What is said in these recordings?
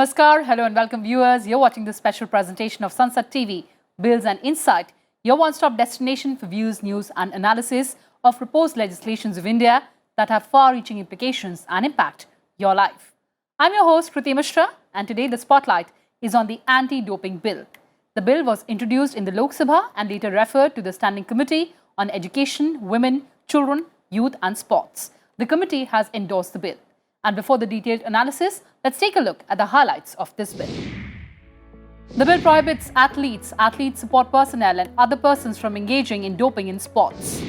Namaskar, hello and welcome viewers. You're watching this special presentation of Sansad TV, Bills and Insight, your one-stop destination for views, news and analysis of proposed legislations of India that have far-reaching implications and impact your life. I'm your host, Kriti Mishra, and today the spotlight is on the anti-doping bill. The bill was introduced in the Lok Sabha and later referred to the Standing Committee on Education, Women, Children, Youth and Sports. The committee has endorsed the bill. And before the detailed analysis, let's take a look at the highlights of this bill. The bill prohibits athletes, athlete support personnel and other persons from engaging in doping in sports.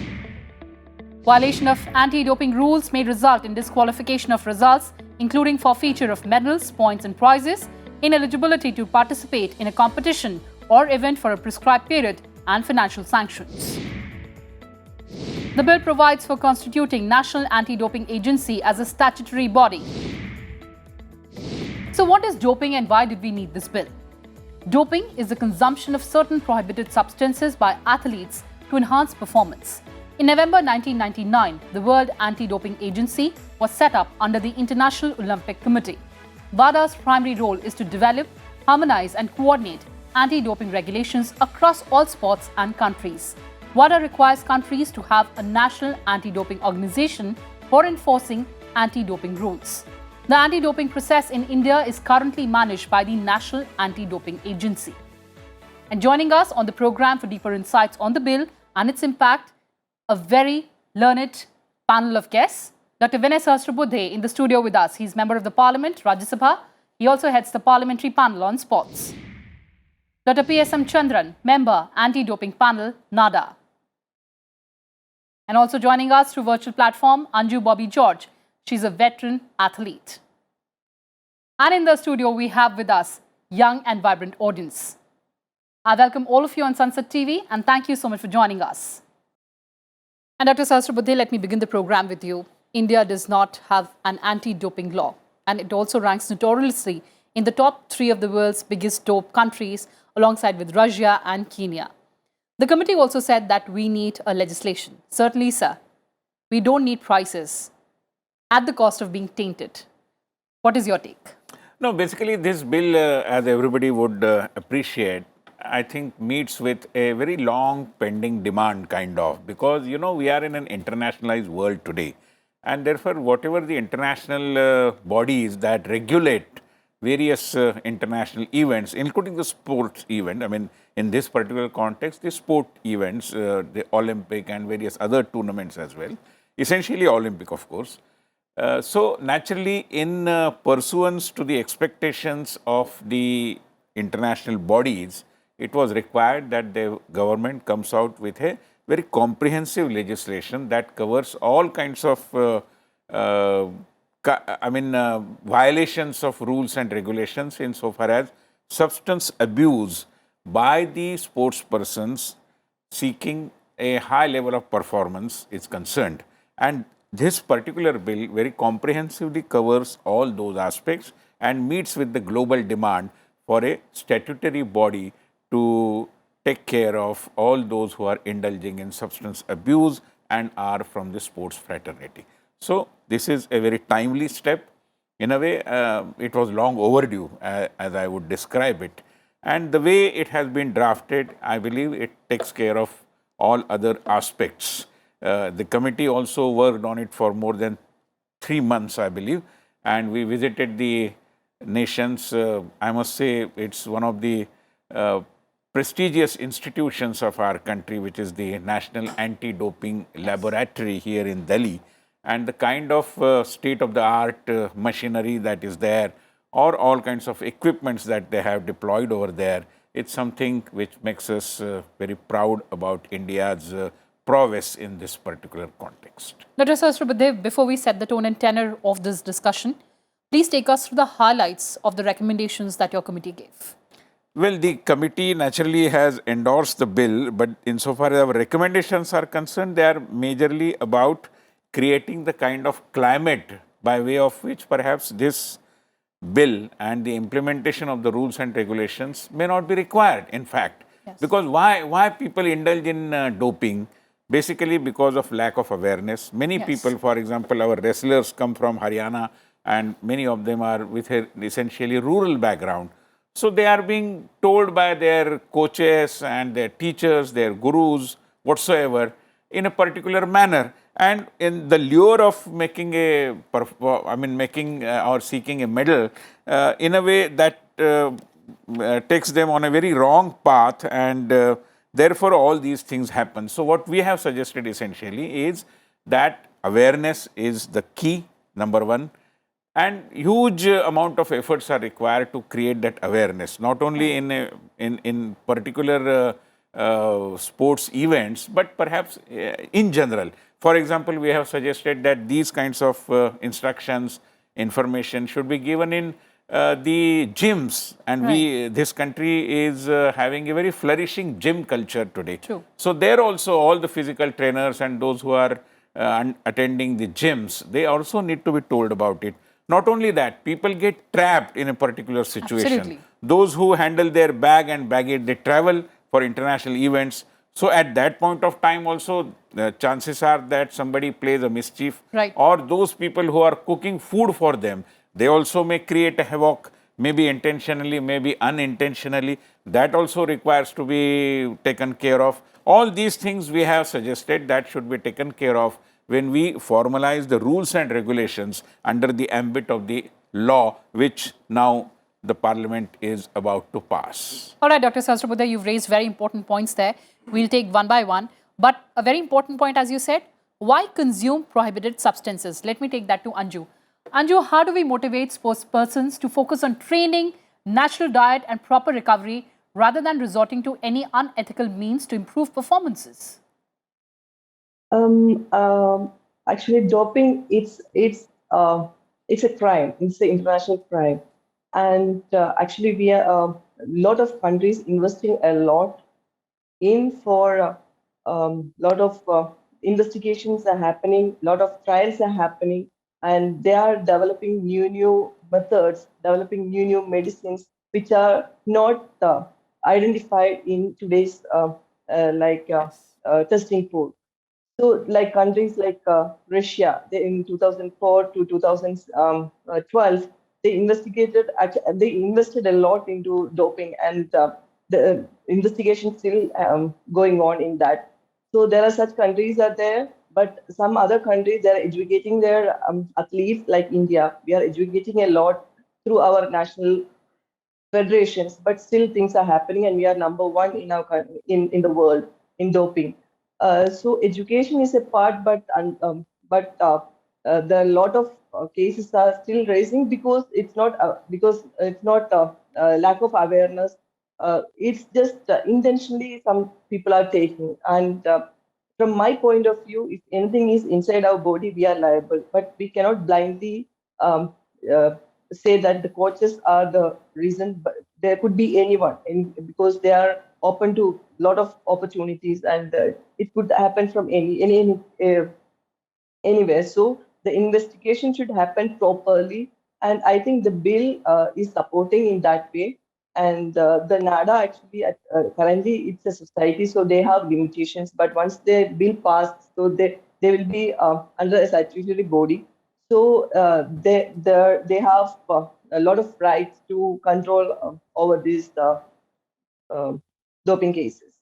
Violation of anti-doping rules may result in disqualification of results, including forfeiture of medals, points and prizes, ineligibility to participate in a competition or event for a prescribed period, and financial sanctions. The bill provides for constituting National Anti-Doping Agency as a statutory body. So what is doping and why did we need this bill? Doping is the consumption of certain prohibited substances by athletes to enhance performance. In November 1999, the World Anti-Doping Agency was set up under the International Olympic Committee. WADA's primary role is to develop, harmonize and coordinate anti-doping regulations across all sports and countries. WADA requires countries to have a national anti-doping organization for enforcing anti-doping rules. The anti-doping process in India is currently managed by the National Anti-Doping Agency. And joining us on the program for deeper insights on the bill and its impact, a very learned panel of guests. Dr. Vinay Sahasrabuddhe in the studio with us. He's member of the Parliament, Rajya Sabha. He also heads the parliamentary panel on sports. Dr. P.S.M. Chandran, member, anti-doping panel, NADA. And also joining us through virtual platform, Anju Bobby George. She's a veteran athlete. And in the studio, we have with us young and vibrant audience. I welcome all of you on Sansad TV and thank you so much for joining us. And Dr. Sahasrabuddhe, let me begin the program with you. India does not have an anti-doping law, and it also ranks notoriously in the top 3 of the world's biggest dope countries, alongside with Rajya and Kenya. The committee also said that we need a legislation. Certainly, sir. We don't need prices at the cost of being tainted. What is your take? No, basically this bill, as everybody would appreciate, I think meets with a very long pending demand kind of, because, you know, we are in an internationalized world today. And therefore, whatever the international bodies that regulate various international events, including the sports event, I mean, in this particular context, the sport events, the Olympic and various other tournaments as well, essentially Olympic, of course. So naturally, in pursuance to the expectations of the international bodies, it was required that the government comes out with a very comprehensive legislation that covers all kinds of violations of rules and regulations insofar as substance abuse by the sports persons seeking a high level of performance is concerned. And this particular bill very comprehensively covers all those aspects and meets with the global demand for a statutory body to take care of all those who are indulging in substance abuse and are from the sports fraternity. So this is a very timely step. In a way, it was long overdue, as I would describe it. And the way it has been drafted, I believe it takes care of all other aspects. The committee also worked on it for more than 3 months, I believe. And we visited the nations. I must say it's one of the prestigious institutions of our country, which is the National Anti-Doping Laboratory here in Delhi. And the kind of state-of-the-art machinery that is there, or all kinds of equipments that they have deployed over there, it's something which makes us very proud about India's prowess in this particular context. Dr. Sahasrabuddhe, before we set the tone and tenor of this discussion, please take us through the highlights of the recommendations that your committee gave. Well, the committee naturally has endorsed the bill, but insofar as our recommendations are concerned, they are majorly about creating the kind of climate by way of which perhaps this bill and the implementation of the rules and regulations may not be required, in fact. Yes. Because why people indulge in doping? Basically because of lack of awareness. Many people, for example, our wrestlers come from Haryana, and many of them are with a essentially rural background. So they are being told by their coaches and their teachers, their gurus, whatsoever, in a particular manner. And in the lure of making making or seeking a medal, in a way that takes them on a very wrong path, and therefore all these things happen. So what we have suggested essentially is that awareness is the key, number one, and huge amount of efforts are required to create that awareness, not only in particular sports events, but perhaps in general. For example, we have suggested that these kinds of instructions, information should be given in the gyms, and this country is having a very flourishing gym culture today. True. So there also all the physical trainers and those who are attending the gyms, they also need to be told about it. Not only that, people get trapped in a particular situation. Absolutely. Those who handle their bag and baggage, they travel for international events. So at that point of time also, the chances are that somebody plays a mischief. Right. Or those people who are cooking food for them, they also may create a havoc, maybe intentionally, maybe unintentionally. That also requires to be taken care of. All these things we have suggested that should be taken care of when we formalize the rules and regulations under the ambit of the law, which now the Parliament is about to pass. All right, Dr. Sahasrabuddhe, you've raised very important points there. We'll take one by one. But a very important point, as you said, why consume prohibited substances? Let me take that to Anju. Anju, how do we motivate sports persons to focus on training, natural diet and proper recovery rather than resorting to any unethical means to improve performances? Actually, doping it's a crime. It's an international crime, and actually, we are a lot of countries investing a lot in for lot of investigations are happening, lot of trials are happening, and they are developing new methods, developing new medicines which are not identified in today's testing pool. So, like countries like Russia, they, in 2004 to 2012, they invested a lot into doping, and the investigation still going on in that. So there are such countries are there, but some other countries, they are educating their athletes, like India. We are educating a lot through our national federations, but still things are happening, and we are number one in our in the world in doping. So education is a part, but the lot of cases are still raising because it's not lack of awareness. It's just intentionally some people are taking, and from my point of view, if anything is inside our body, we are liable, but we cannot blindly uh, say that the coaches are the reason, but there could be anyone because they are open to a lot of opportunities, and it could happen from anywhere. So the investigation should happen properly, and I think the bill is supporting in that way. And the NADA actually currently it's a society, so they have limitations. But once the bill passed, so they will be under a statutory body. So they have a lot of rights to control over these doping cases.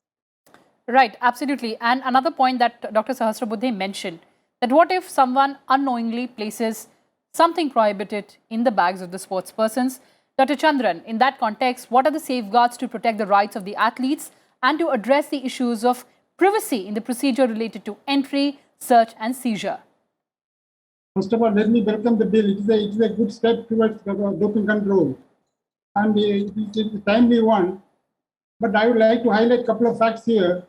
Right, absolutely. And another point that Dr. Sahasrabuddhe mentioned, that what if someone unknowingly places something prohibited in the bags of the sports persons? Dr. Chandran, in that context, what are the safeguards to protect the rights of the athletes and to address the issues of privacy in the procedure related to entry, search and seizure? First of all, let me welcome the bill. It is a good step towards doping control, and it is a timely one. But I would like to highlight a couple of facts here.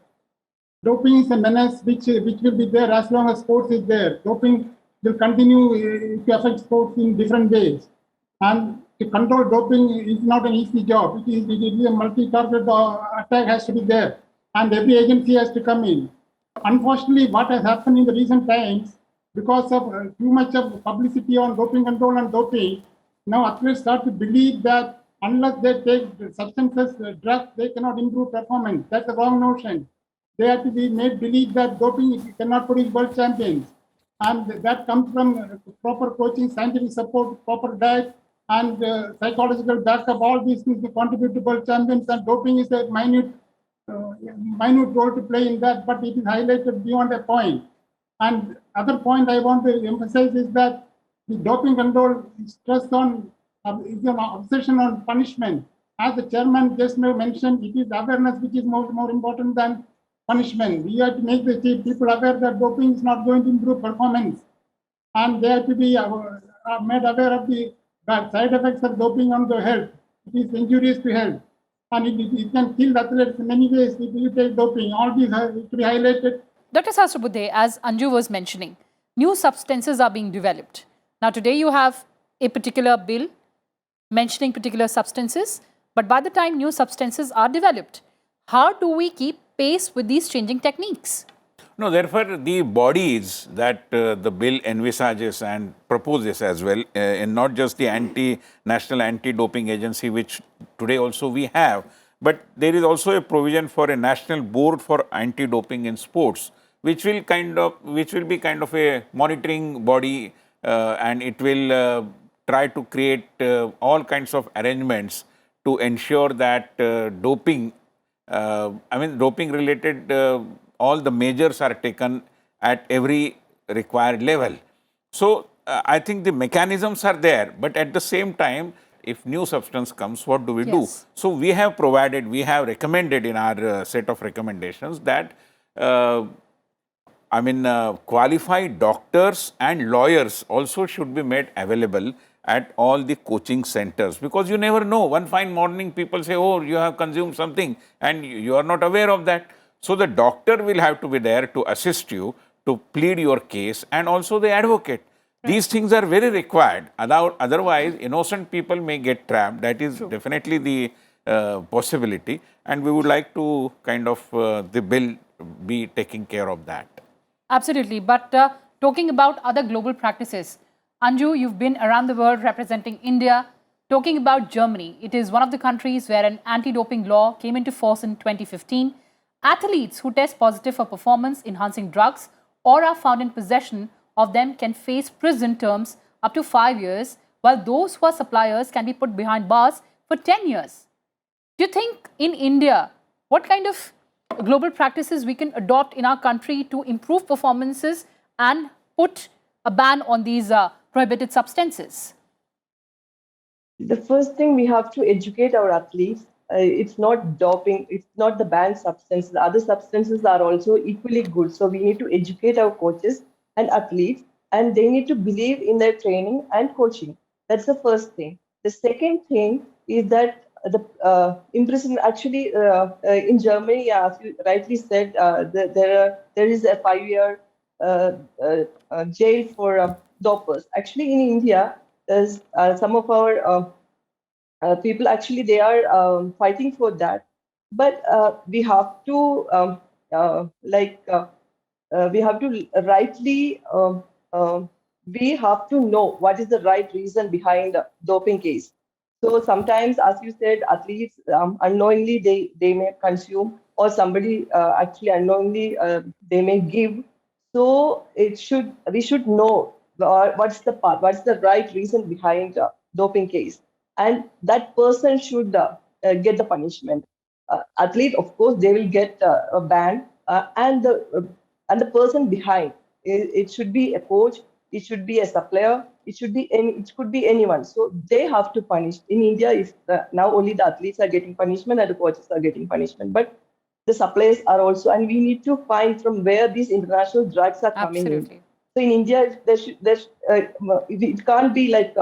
Doping is a menace which will be there as long as sports is there. Doping will continue to affect sports in different ways. And to control doping is not an easy job. It is a multi-target attack has to be there. And every agency has to come in. Unfortunately, what has happened in the recent times, because of too much of publicity on doping control and doping, now athletes start to believe that unless they take substances, drugs, they cannot improve performance. That's a wrong notion. They have to be made believe that doping cannot produce world champions. And that comes from proper coaching, scientific support, proper diet, and psychological backup. All these things contribute to world champions, and doping is a minute role to play in that, but it is highlighted beyond a point. And other point I want to emphasize is that the doping control is stressed on is an obsession on punishment. As the chairman just now mentioned, it is awareness which is more important than punishment. We have to make the people aware that doping is not going to improve performance, and they have to be made aware of the side effects of doping on the health. It is injurious to health, and it can kill athletes in many ways if you take doping. All these have to be highlighted. Dr. Sahasrabuddhe, as Anju was mentioning, new substances are being developed. Now today you have a particular bill mentioning particular substances, but by the time new substances are developed, how do we keep pace with these changing techniques? No, therefore, the bodies that the bill envisages and proposes as well, and not just the National Anti-Doping Agency, which today also we have, but there is also a provision for a National Board for Anti-Doping in Sports, which will be kind of a monitoring body, and it will try to create all kinds of arrangements to ensure that doping related, all the measures are taken at every required level. So, I think the mechanisms are there, but at the same time, if new substance comes, what do we do? So, we have recommended in our set of recommendations that qualified doctors and lawyers also should be made available at all the coaching centers, because you never know. One fine morning, people say, oh, you have consumed something and you are not aware of that. So, the doctor will have to be there to assist you, to plead your case, and also the advocate. Right. These things are very required. Otherwise, innocent people may get trapped. That is definitely the possibility. And we would like to kind of, the bill be taking care of that. Absolutely. But talking about other global practices, Anju, you've been around the world representing India. Talking about Germany, it is one of the countries where an anti-doping law came into force in 2015. Athletes who test positive for performance-enhancing drugs or are found in possession of them can face prison terms up to 5 years, while those who are suppliers can be put behind bars for 10 years. Do you think in India, what kind of global practices we can adopt in our country to improve performances and put a ban on these prohibited substances? The first thing, we have to educate our athletes. It's not doping, it's not the banned substance. The other substances are also equally good. So we need to educate our coaches and athletes, and they need to believe in their training and coaching. That's the first thing. The second thing is that the imprisonment, actually in Germany, as you rightly said, there is a 5-year jail for dopers. Actually, in India, there's some of our people, actually, they are fighting for that. But we have to we have to rightly, we have to know what is the right reason behind a doping case. So sometimes, as you said, athletes unknowingly they may consume, or somebody actually unknowingly they may give. So we should know what's the right reason behind doping case, and that person should get the punishment. Athlete, of course, they will get a ban, and the person behind, it should be a coach, it should be a supplier, it could be anyone. So they have to punish. In India, now only the athletes are getting punishment and the coaches are getting punishment, but the suppliers are also, and we need to find from where these international drugs are coming in. So in India, it can't be like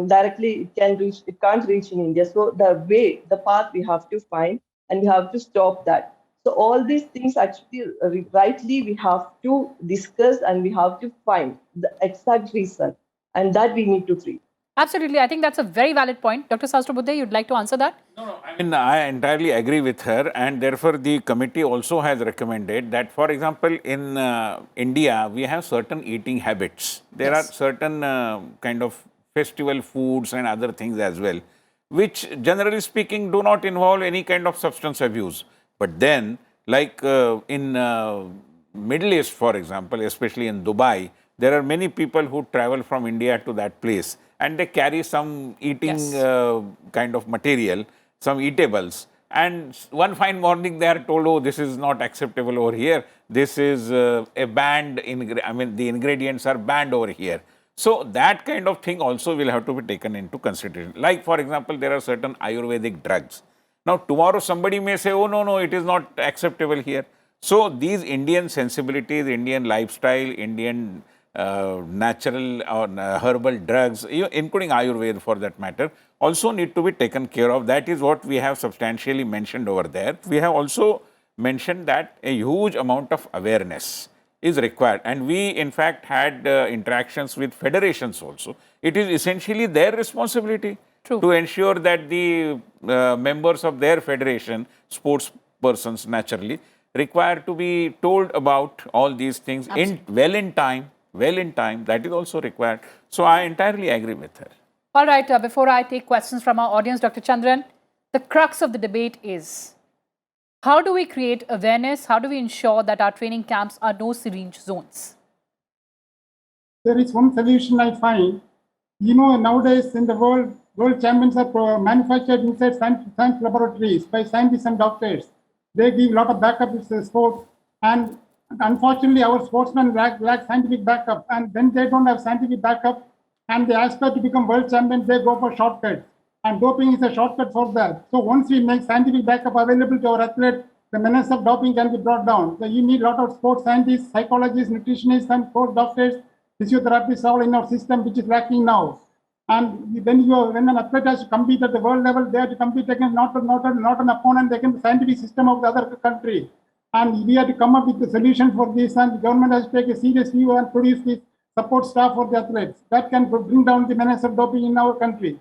directly, it can't reach in India. So the path we have to find, and we have to stop that. So all these things, actually, rightly, we have to discuss, and we have to find the exact reason, and that we need to treat. Absolutely. I think that's a very valid point. Dr. Sahasrabuddhe, you'd like to answer that? No. I entirely agree with her, and therefore the committee also has recommended that, for example, in India, we have certain eating habits. There are certain kind of festival foods and other things as well, which generally speaking do not involve any kind of substance abuse. But then, like in Middle East, for example, especially in Dubai, there are many people who travel from India to that place and they carry some eating kind of material, some eatables. And one fine morning they are told, oh, this is not acceptable over here. This is a banned, the ingredients are banned over here. So that kind of thing also will have to be taken into consideration. Like, for example, there are certain Ayurvedic drugs. Now, tomorrow somebody may say, oh, no, it is not acceptable here. So these Indian sensibilities, Indian lifestyle, Indian natural or herbal drugs, including Ayurveda for that matter, also need to be taken care of. That is what we have substantially mentioned over there. We have also mentioned that a huge amount of awareness is required. And we, in fact, had interactions with federations also. It is essentially their responsibility to ensure that the members of their federation, sports persons naturally, require to be told about all these things well in time. That is also required. So I entirely agree with her. All right, before I take questions from our audience, Dr. Chandran, the crux of the debate is, how do we create awareness? How do we ensure that our training camps are no syringe zones? There is one solution I find. Nowadays in the world champions are manufactured inside science laboratories by scientists and doctors. They give a lot of backup to the sport, and unfortunately our sportsmen lack scientific backup, and when they don't have scientific backup and they aspire to become world champions, they go for shortcuts, and doping is a shortcut for that. So once we make scientific backup available to our athletes, the menace of doping can be brought down. So you need a lot of sports scientists, psychologists, nutritionists, and sports doctors, physiotherapists all in our system, which is lacking now. And when an athlete has to compete at the world level, they have to compete against not an opponent, they can the scientific system of the other country. And we have to come up with a solution for this, and the government has to take a serious view and produce this support staff for the athletes. That can bring down the menace of doping in our country.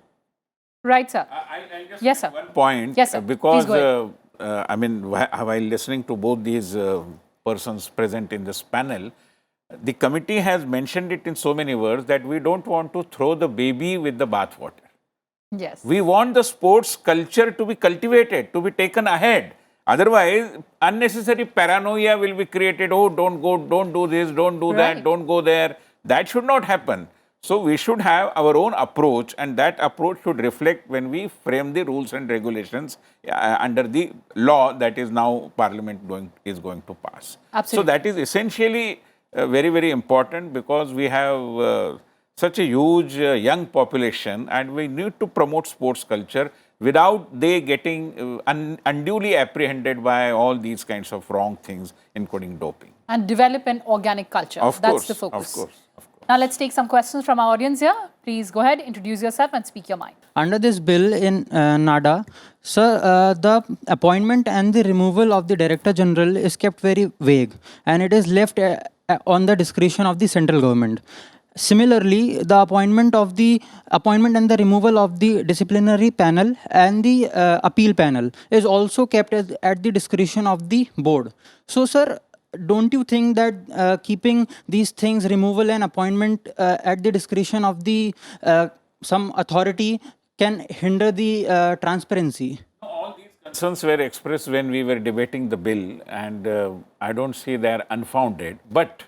Right, sir. I just yes, sir. One point. Yes, sir. Because, while listening to both these persons present in this panel, the committee has mentioned it in so many words that we don't want to throw the baby with the bathwater. Yes. We want the sports culture to be cultivated, to be taken ahead. Otherwise, unnecessary paranoia will be created. Oh, don't go, don't do this, don't do that, don't go there. That should not happen. So we should have our own approach, and that approach should reflect when we frame the rules and regulations under the law that is now Parliament is going to pass. Absolutely. So that is essentially very, very important, because we have such a huge young population, and we need to promote sports culture without they getting unduly apprehended by all these kinds of wrong things, including doping. And develop an organic culture. That's the focus. Of course. Now let's take some questions from our audience here. Please go ahead, introduce yourself and speak your mind. Under this bill in NADA, sir, the appointment and the removal of the Director General is kept very vague, and it is left on the discretion of the central government. Similarly, the appointment and the removal of the disciplinary panel and the appeal panel is also kept at the discretion of the board. So, sir, don't you think that keeping these things, removal and appointment at the discretion of the some authority, can hinder the transparency? All these concerns were expressed when we were debating the bill, and I don't say they are unfounded. But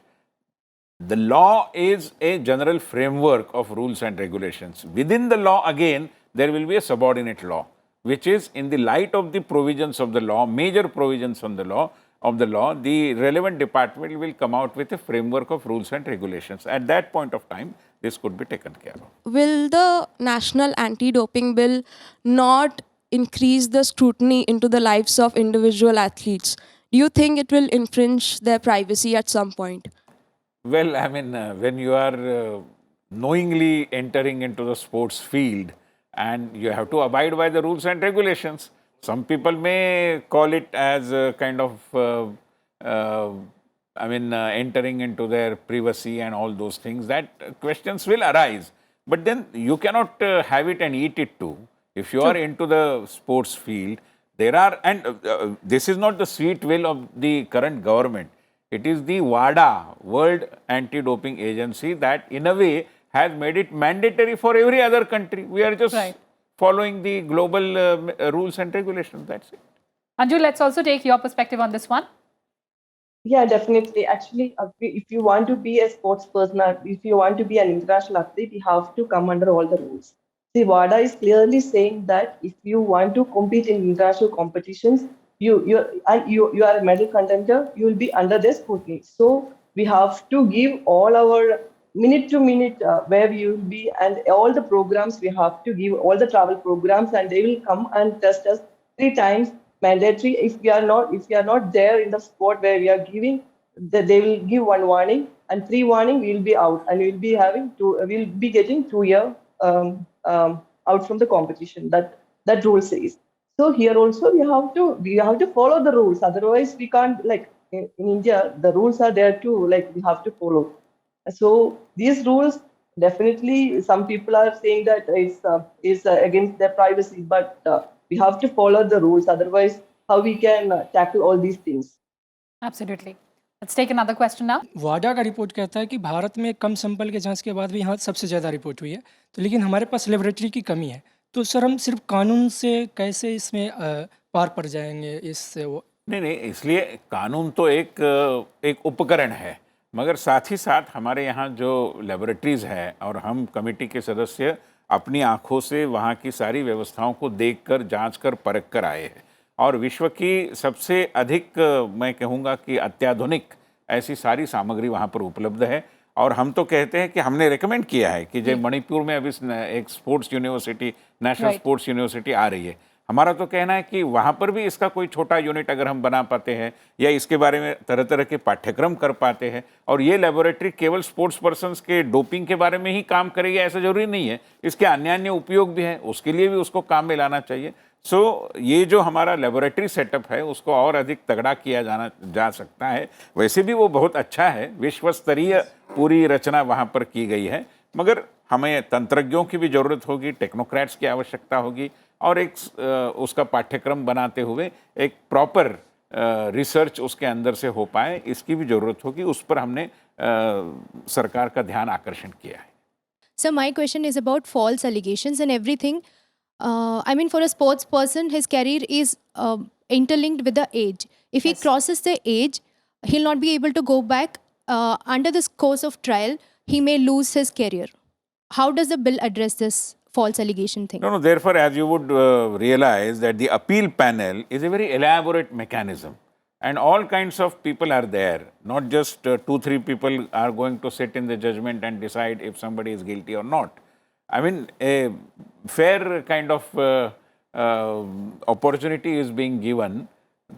the law is a general framework of rules and regulations. Within the law, again, there will be a subordinate law, which is in the light of the provisions of the law, major provisions on the law, the relevant department will come out with a framework of rules and regulations. At that point of time, this could be taken care of. Will the National Anti-Doping Bill not increase the scrutiny into the lives of individual athletes? Do you think it will infringe their privacy at some point? Well, when you are knowingly entering into the sports field, and you have to abide by the rules and regulations. Some people may call it as a kind of, entering into their privacy and all those things. That questions will arise. But then you cannot have it and eat it too. If you are into the sports field, there are, and this is not the sweet will of the current government. It is the WADA, World Anti-Doping Agency, that in a way has made it mandatory for every other country. We are just following the global rules and regulations. That's it. Anju, let's also take your perspective on this one. Yeah, definitely. Actually, if you want to be a sports person, or if you want to be an international athlete, you have to come under all the rules. See, WADA is clearly saying that if you want to compete in international competitions, you are a medal contender, you will be under their scrutiny. So we have to give all our minute to minute where you will be, and all the programs we have to give all the travel programs, and they will come and test us 3 times mandatory. If we are not there in the spot where we are giving, they will give one warning, and 3 warning we will be out, and we'll be getting 2 year out from the competition. That rule says. So here also we have to follow the rules. Otherwise we can't, like in India the rules are there too. Like we have to follow. So these rules, definitely some people are saying that it's against their privacy, but we have to follow the rules. Otherwise, how we can tackle all these things? Absolutely. Let's take another question now. वाडा का report कहता है कि भारत में कम sample के जांच के बाद भी यहाँ सबसे ज़्यादा रिपोर्ट हुई है, तो लेकिन हमारे पास लेबोरेटरी की कमी है। तो सर हम सिर्फ कानून से कैसे इसमें पार पड़ जाएंगे इससे? वो नहीं, इसलिए कानून तो एक उपकरण है, मगर साथ ही साथ हमारे यहाँ जो लेबोरेटरीज़ है और हम कमेटी के सदस्य अपनी आँखों से वहाँ की सारी व्यवस्थाओं को देखकर, जांच कर, परख कर आए हैं। और विश्व की सबसे अधिक मैं कहूँगा कि अत्याधुनिक ऐसी सारी सामग्री वहाँ पर उपलब्ध है। और हम तो कहते हैं कि हमने रेकमेंड किया है कि जब मणिपुर में अभी एक sports university, national sports university आ रही है, हमारा तो कहना है कि वहाँ पर भी इसका कोई छोटा यूनिट अगर हम बना पाते हैं या इसके बारे में तरह तरह के पाठ्यक्रम कर पाते हैं, और ये लेबोरेटरी केवल स्पोर्ट्स पर्सन्स के डोपिंग के बारे में ही काम करेगी ऐसा जरूरी नहीं है, इसके अन्य अन्य उपयोग भी हैं, उसके लिए भी उसको काम में लाना चाहिए। सो ये जो हमारा लेबोरेटरी सेटअप है उसको और अधिक तगड़ा किया जा सकता है। वैसे भी वो बहुत अच्छा है, विश्व स्तरीय पूरी रचना वहाँ पर की गई है, मगर हमें तंत्रज्ञों की भी ज़रूरत होगी, टेक्नोक्रेट्स की आवश्यकता होगी, और एक उसका पाठ्यक्रम बनाते हुए एक प्रॉपर रिसर्च उसके अंदर से हो पाए, इसकी भी ज़रूरत होगी। उस पर हमने सरकार का ध्यान आकर्षण किया है। So my question is about false allegations and everything. I mean, for a sports person, his career is interlinked with the age. If he crosses the age, he'll not be able to go back. Under this course of trial, he may lose his career. How does the bill address this false allegation thing? No, therefore, as you would realize that the appeal panel is a very elaborate mechanism, and all kinds of people are there. Not just 2-3 people are going to sit in the judgment and decide if somebody is guilty or not. I mean, a fair kind of opportunity is being given,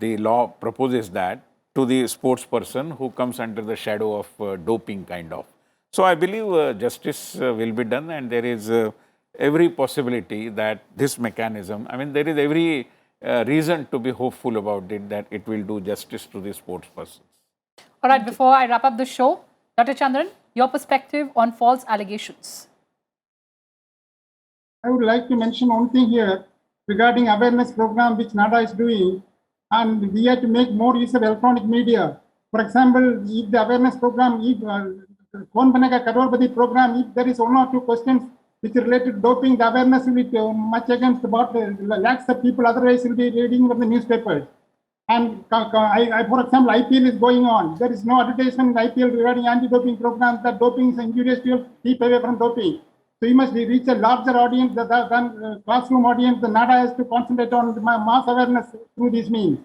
the law proposes that, to the sports person who comes under the shadow of doping kind of. So I believe justice will be done, and there is every possibility that this mechanism, I mean, there is every reason to be hopeful about it, that it will do justice to the sports persons. All right, before I wrap up the show, Dr. Chandran, your perspective on false allegations. I would like to mention one thing here regarding awareness program which NADA is doing, and we have to make more use of electronic media. For example, if the awareness program, if Kaun Banega Crorepati program, if there is 1 or 2 questions which are related to doping, the awareness will be much against about lakhs of people, otherwise will be reading from the newspapers. And for example, IPL is going on. There is no advertisement in IPL regarding anti-doping programs that doping is injurious to you, keep away from doping. So you must reach a larger audience than classroom audience. The NADA has to concentrate on mass awareness through these means.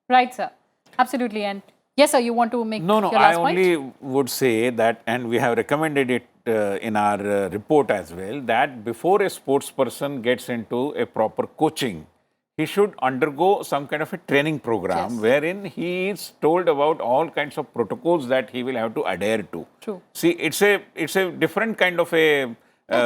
Right, sir. Absolutely. And yes, sir, you want to make your last I point? only would say that, and we have recommended it in our report as well, that before a sports person gets into a proper coaching, he should undergo some kind of a training program wherein he is told about all kinds of protocols that he will have to adhere to. True. See, it's a different kind of a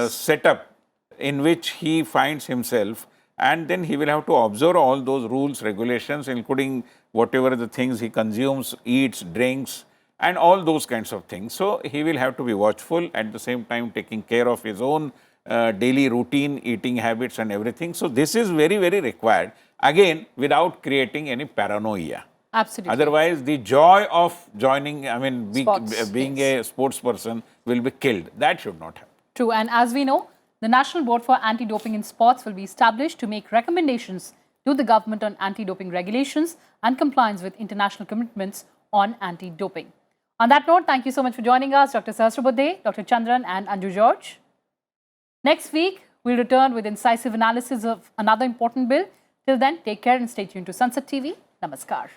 setup in which he finds himself, and then he will have to observe all those rules, regulations, including whatever the things he consumes, eats, drinks, and all those kinds of things. So he will have to be watchful, at the same time taking care of his own daily routine, eating habits and everything. So this is very, very required, again, without creating any paranoia. Absolutely. Otherwise, the joy of joining, I mean, being yes. a sports person will be killed. That should not happen. True. And as we know, the National Board for Anti-Doping in Sports will be established to make recommendations to the government on anti-doping regulations and compliance with international commitments on anti-doping. On that note, thank you so much for joining us, Dr. Sahasrabuddhe, Dr. Chandran and Anju George. Next week, we'll return with incisive analysis of another important bill. Till then, take care and stay tuned to Sansad TV. Namaskar.